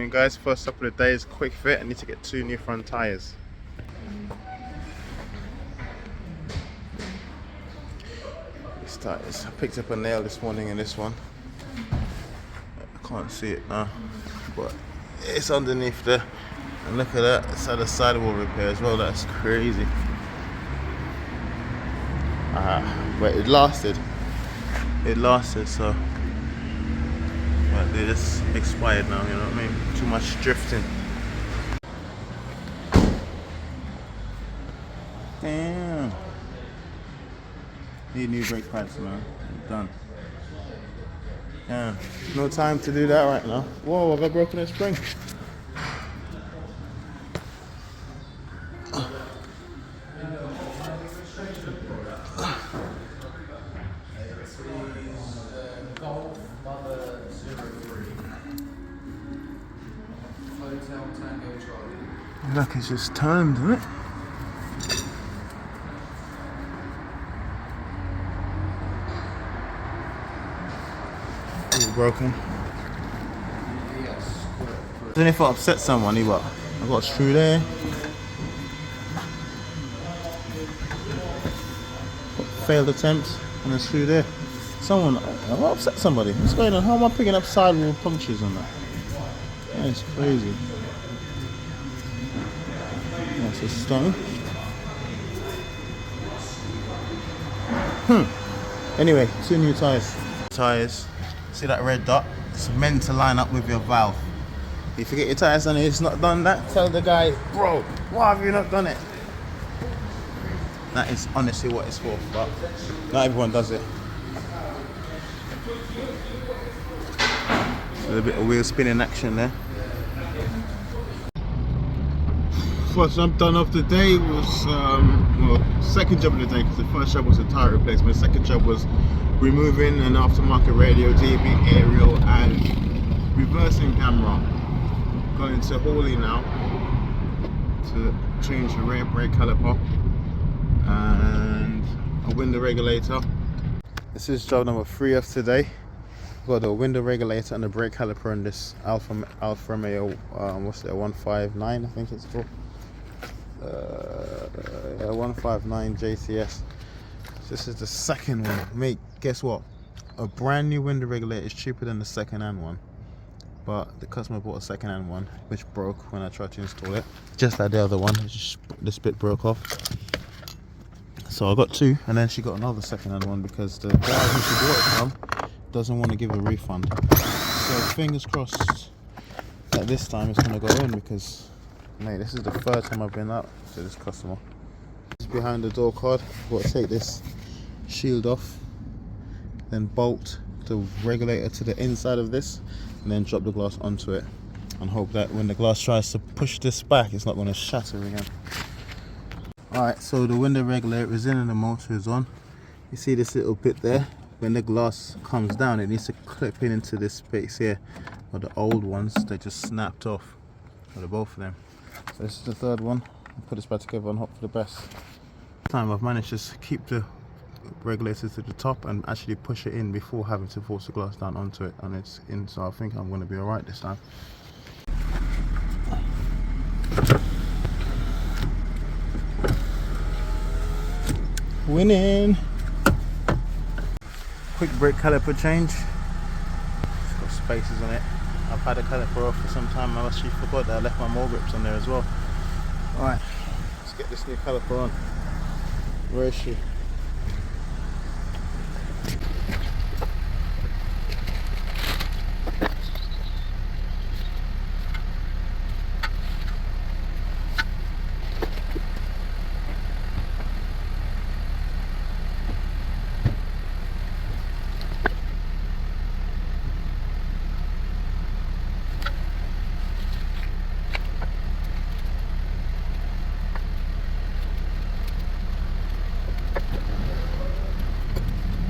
morning guys, first up of the day is quick fit. I need to get 2 new front tyres. These tyres, I picked up a nail this morning in this one. I can't see it now, but it's underneath there. And look at that, it's had a sidewall repair as well. That's crazy. But it lasted, so but they just expired now, you know what I mean? Too much drifting. Damn. Need new brake pads, man. I'm done. Damn. No time to do that right now. Whoa, have I broken a spring? Look, it's just turned, isn't it? It's broken. I don't know if I upset someone, but I got a screw there. Failed attempt and a screw there. Someone, I upset somebody. What's going on? How am I picking up sidewall punctures on that? Yeah, it's crazy. That's a stone. Anyway, 2 new tyres. See that red dot? It's meant to line up with your valve. If you get your tyres done and it's not done that, tell the guy, bro, why have you not done it? That is honestly what it's for, but not everyone does it. A little bit of wheel spinning action there. First job done of the day was, well, second job of the day, because the first job was a tyre replacement. The second job was removing an aftermarket radio, DAB aerial and reversing camera. Going to Hawley now to change the rear brake caliper and a window regulator. This is job number 3 of today. Got the window regulator and the brake caliper on this Alfa Romeo, what's it, 159 I think it's called. Yeah, 159 JCS. This is the second one. Mate, guess what? A brand new window regulator is cheaper than the second-hand one. But the customer bought a second-hand one, which broke when I tried to install it. Just like the other one, this bit broke off. So I got 2, and then she got another second-hand one because the guy who she bought it from doesn't want to give a refund. So fingers crossed that this time it's going to go in, because mate, this is the 3rd time I've been out to this customer. It's behind the door card. I've got to take this shield off, then bolt the regulator to the inside of this, and then drop the glass onto it, and hope that when the glass tries to push this back, it's not going to shatter again. Alright, so the window regulator is in and the motor is on. You see this little bit there? When the glass comes down, it needs to clip in into this space here. But the old ones, they just snapped off. Or both of them. So this is the 3rd one. I'll put this back together and hope for the best. This time I've managed to keep the regulator to the top and actually push it in before having to force the glass down onto it, and it's in, so I think I'm going to be alright this time. Winning! Quick brake caliper change. It's got spaces on it. I've had a caliper off for some time. I actually forgot that I left my mole grips on there as well. Alright, let's get this new caliper on. Where is she?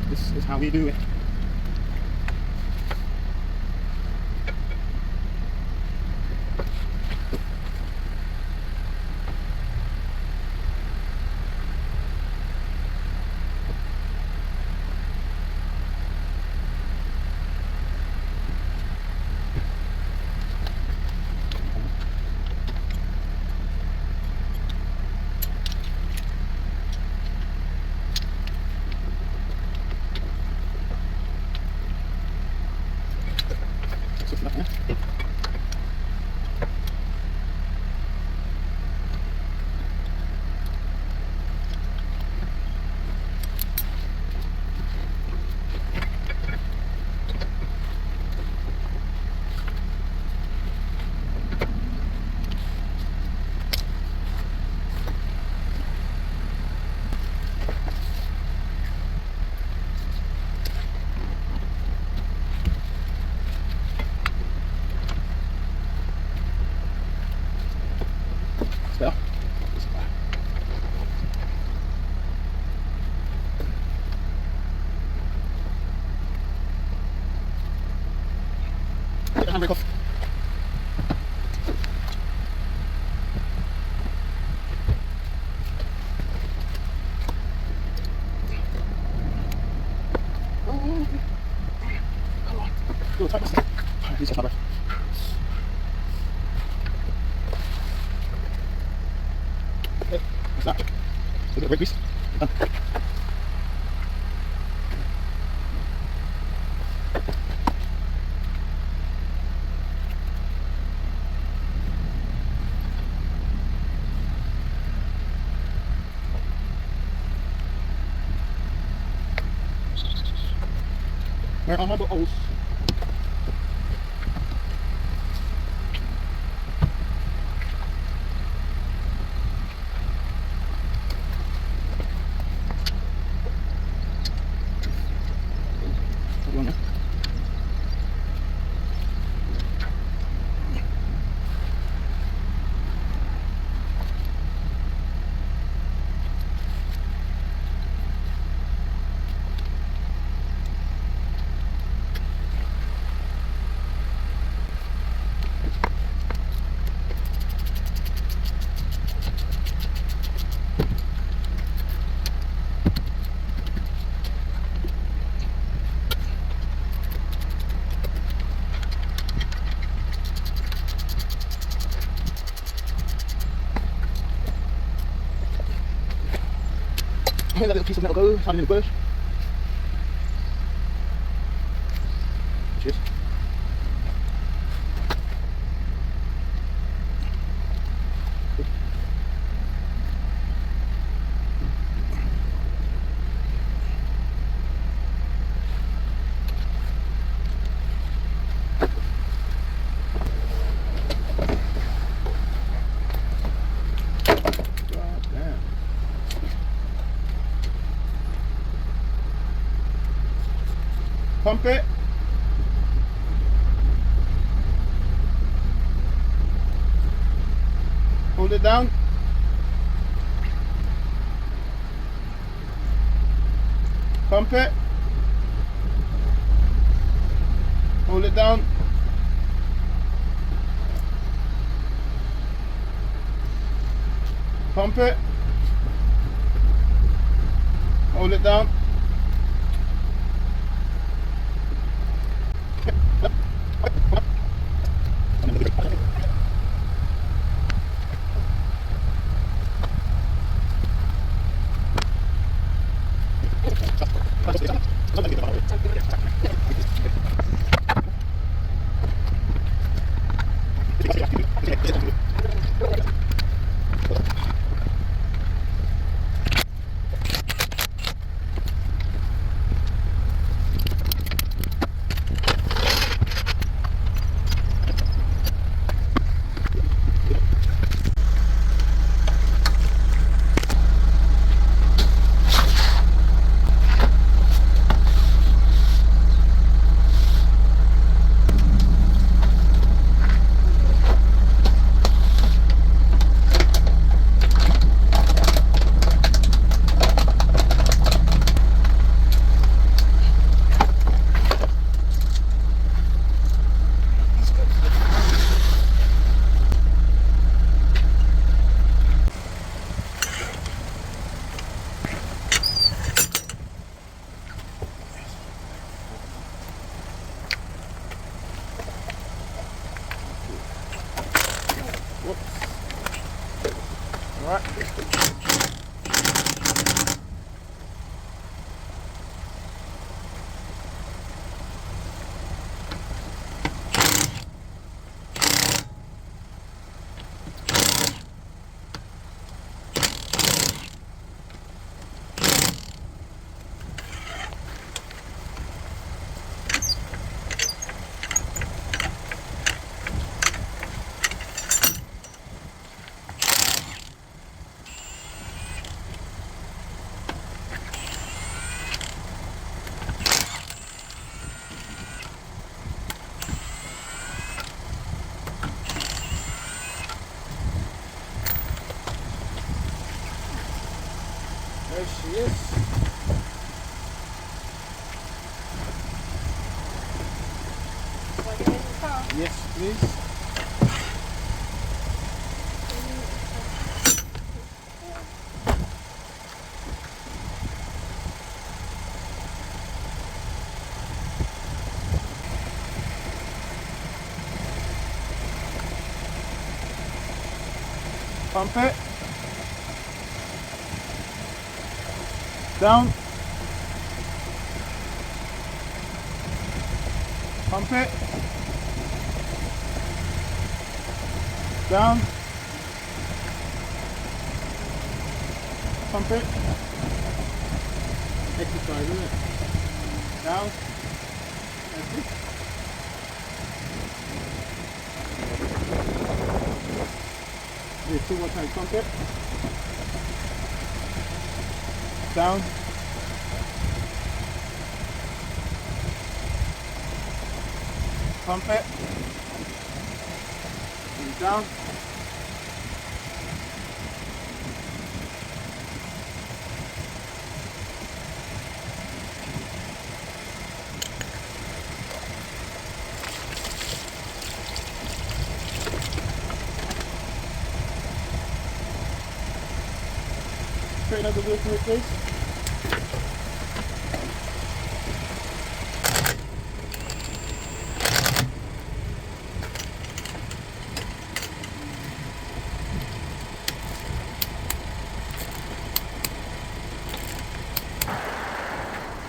This is how we do it. better. Get the handbrake off. Come on. Do a tight bust. At least catch my breath. Okay, that's that. A bit of brake grease. Done. Where are my bottles? Let that little piece of metal go, hiding in the bush. Cheers. Pump it. Hold it down. Pump it. Hold it down. Pump it. Hold it down. Alright. she is. Want to get in the car? Yes, please. Pump it. Down. Pump it. Down. Pump it. Exercise, isn't it? Down. That's it. Do 2 more times. Pump it. Down. Pump it. And down. Straighten up the wheel for me, please.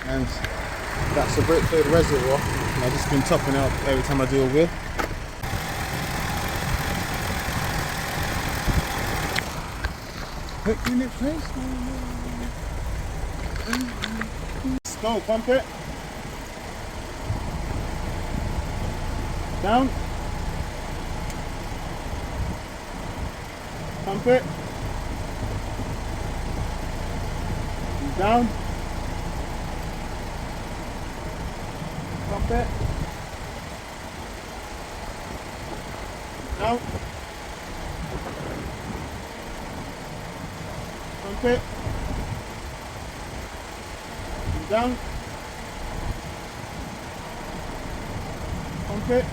And that's the brake fluid reservoir. And I've just been topping out every time I do a wheel. Quick unit place. Let's go, pump it. Down. Pump it. And down. Pump it. Down. Pump it. And down. Pump it.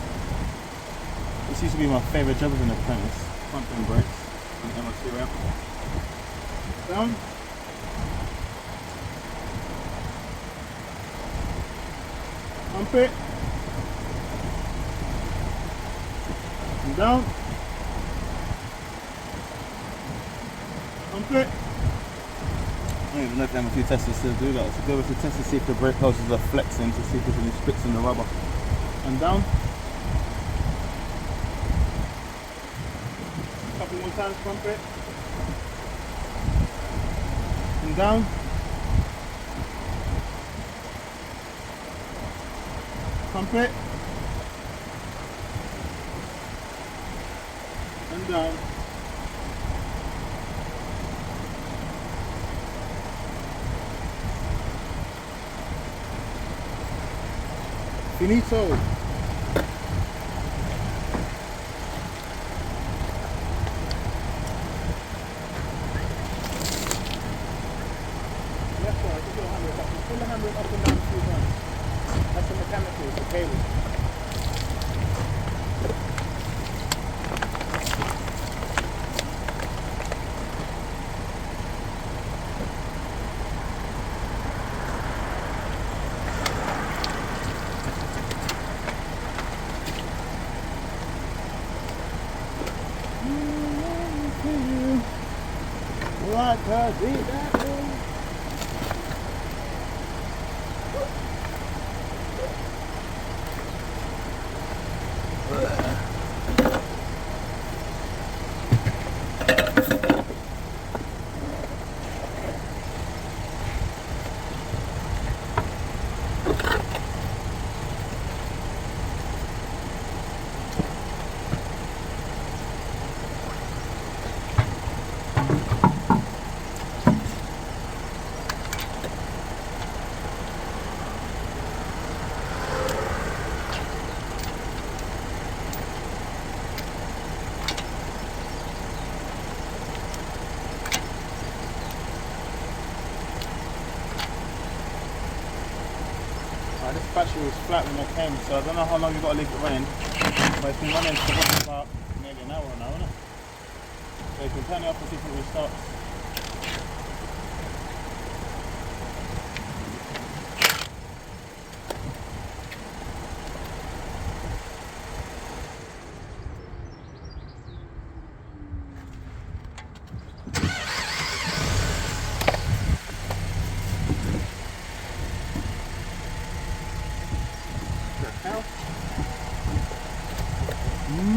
This used to be my favourite job as an apprentice. Pumping brakes on the MOT ramp. Down. Pump it. And down. Pump it. I don't even know if the MOT testers still do that. So go with the test to see if the brake hoses are flexing, to see if there's any splits in the rubber. And down. Couple more times, pump it. And down. Pump it. And down. Finito. Left side, just pull the handle up. Pull the handle up and down 2 times. That's the mechanical, it's the cable. Like a Z-Battle. battery was flat when it came, so I don't know how long you got to leave it running, but it's been running for about maybe an hour now, isn't it? So you can turn it off and see if it restarts.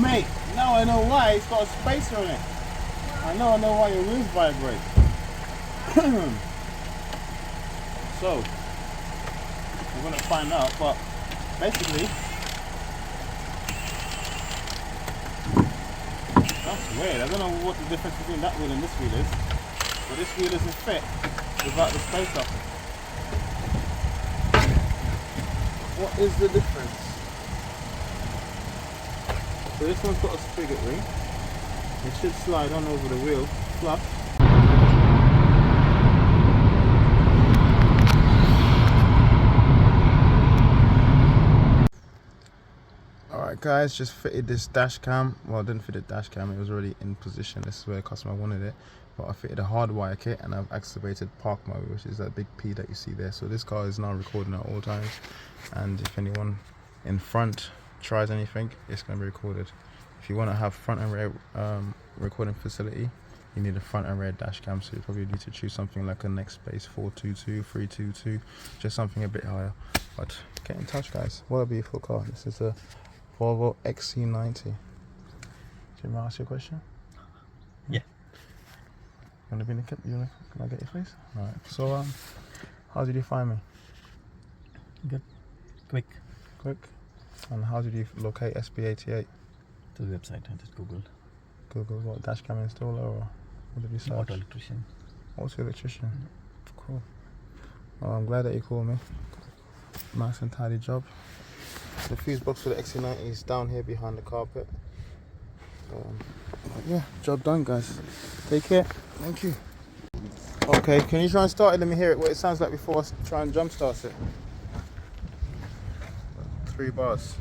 Mate, now I know why it's got a spacer on it. I know why your wheels vibrate. So, we're gonna find out, but basically, that's weird. I don't know what the difference between that wheel and this wheel is, but this wheel isn't fit without the spacer. What is the difference? So this one's got a spigot ring. It should slide on over the wheel, flush. Alright guys, just fitted this dash cam. Well, I didn't fit the dash cam, it was already in position. This is where the customer wanted it. But I fitted a hardwire kit and I've activated park mode, which is that big P that you see there. So this car is now recording at all times. And if anyone in front tries anything, it's going to be recorded. If you want to have front and rear recording facility, you need a front and rear dash cam, so you probably need to choose something like a Nextbase 422, 322, just something a bit higher. But get in touch guys, what a beautiful car. This is a Volvo X90. Do you want to ask you a question? Yeah. You want to be in the can I get your face? Alright, so how did you find me? Good. Quick. And how did you locate SB88? To the website, I just googled. Google what, dashcam installer, or what did you search? Auto electrician. Auto electrician. Cool. Well, I'm glad that you called me. Nice and tidy job. The fuse box for the XC90 is down here behind the carpet. Yeah, job done guys. Take care. Thank you. Okay, can you try and start it? Let me hear it, what it sounds like before I try and jump start it. 3 bars.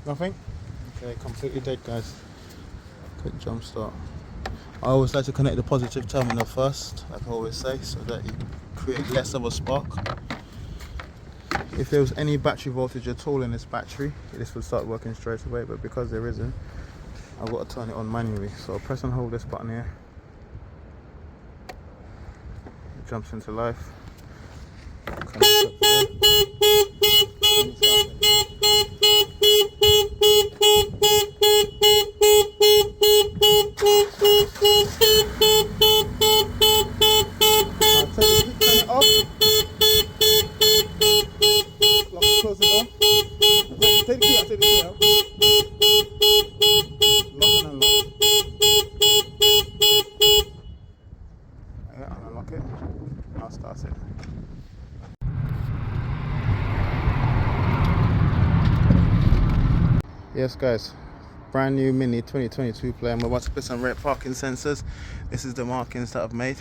Nothing? Okay, completely dead guys. Quick jump start. I always like to connect the positive terminal first, like I always say, so that you create less of a spark. If there was any battery voltage at all in this battery, this would start working straight away, but because there isn't, I've got to turn it on manually. So I'll press and hold this button here. It jumps into life. Yes guys, brand new Mini 2022 play. I'm about to put some rear parking sensors. This is the markings that I've made.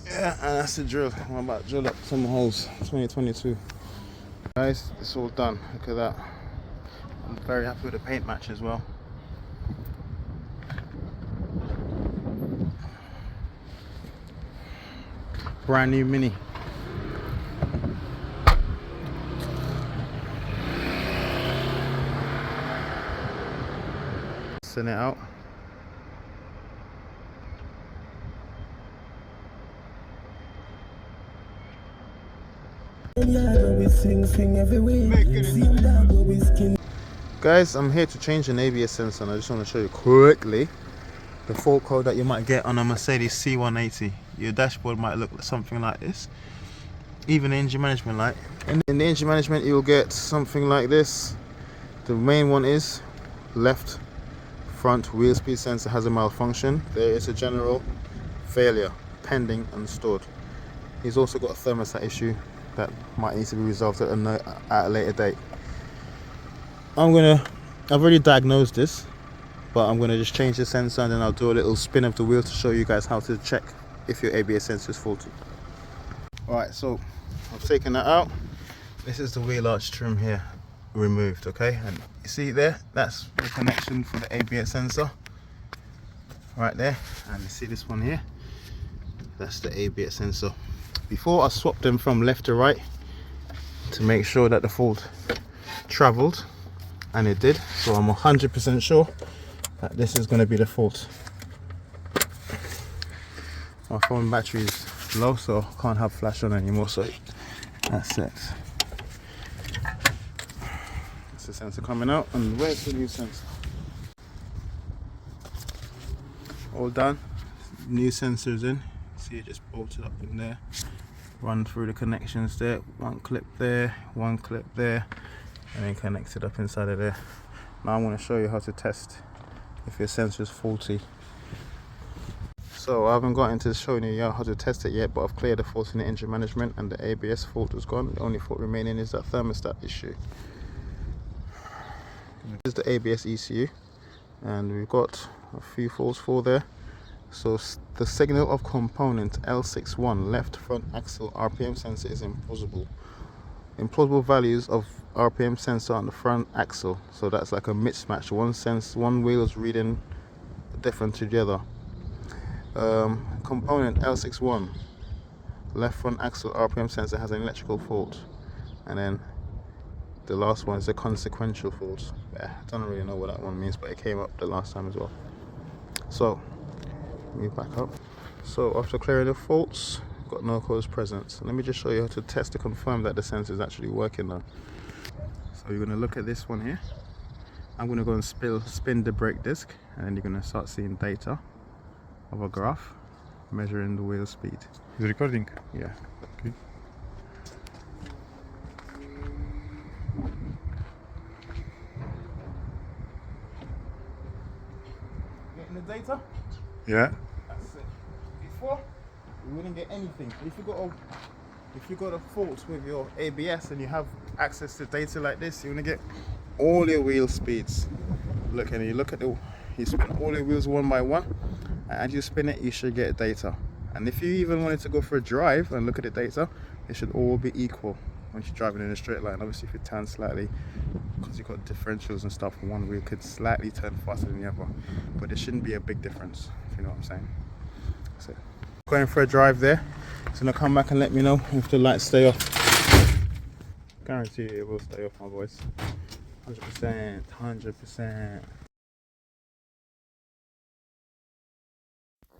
Yeah, and that's the drill. I'm about to drill up some holes. 2022. Guys, it's all done. Look at that. I'm very happy with the paint match as well. Brand new Mini. Send it out. Guys, I'm here to change an ABS sensor, and I just want to show you quickly the fault code that you might get on a Mercedes C180. Your dashboard might look something like this. Even the engine management light. In the engine management, you'll get something like this. The main one is left front wheel speed sensor has a malfunction. There is a general failure pending and stored. He's also got a thermostat issue that might need to be resolved at a later date. I've already diagnosed this, but I'm gonna just change the sensor and then I'll do a little spin of the wheel to show you guys how to check if your ABS sensor is faulty. Alright, so I've taken that out. This is the wheel arch trim here removed, okay? And you see there, that's the connection for the ABS sensor right there. And you see this one here, that's the ABS sensor. Before I swapped them from left to right to make sure that the fault traveled, and it did, so I'm 100% sure that this is going to be the fault. My phone battery is low, so I can't have flash on anymore, so that's it. That's the sensor coming out, and where's the new sensor? All done. New sensors in. See, it just bolted up in there. Run through the connections there. One clip there, one clip there, and then connect it up inside of there. Now I'm going to show you how to test if your sensor is faulty. So I haven't got into showing you how to test it yet, but I've cleared the fault in the engine management and the ABS fault is gone. The only fault remaining is that thermostat issue. This is the ABS ECU, and we've got a few faults for there. So the signal of component L61 left front axle RPM sensor is implausible. Implausible values of RPM sensor on the front axle, so that's like a mismatch. One wheel is reading different to the other. Component L61 left front axle RPM sensor has an electrical fault, and then the last one is a consequential fault. I don't really know what that one means, but it came up the last time as well. So move back up. So after clearing the faults, got no cause present. Let me just show you how to test to confirm that the sensor is actually working now. So you're going to look at this one here. I'm going to go and spin the brake disc, and then you're going to start seeing data of a graph measuring the wheel speed. Is it recording? Yeah. Okay. Getting the data? Yeah. That's it. Before, you wouldn't get anything. If you got a fault with your ABS and you have access to data like this, you're gonna get all your wheel speeds. Look, and you spin all your wheels one by one, and as you spin it, you should get data. And if you even wanted to go for a drive and look at the data, it should all be equal when you're driving in a straight line. Obviously, if you turn slightly, because you've got differentials and stuff, one wheel could slightly turn faster than the other, but there shouldn't be a big difference, if you know what I'm saying. So, going for a drive there. It's gonna come back and let me know if the lights stay off. Guarantee it will stay off, my boys. 100%, 100%.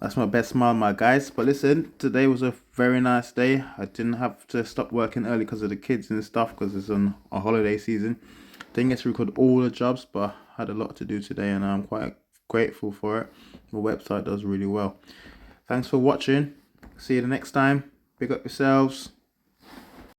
That's my best smile, my guys. But listen, today was a very nice day. I didn't have to stop working early because of the kids and stuff, because it's on a holiday season. Didn't get to record all the jobs, but I had a lot to do today, and I'm quite grateful for it. The website does really well. Thanks for watching. See you the next time. Pick up yourselves.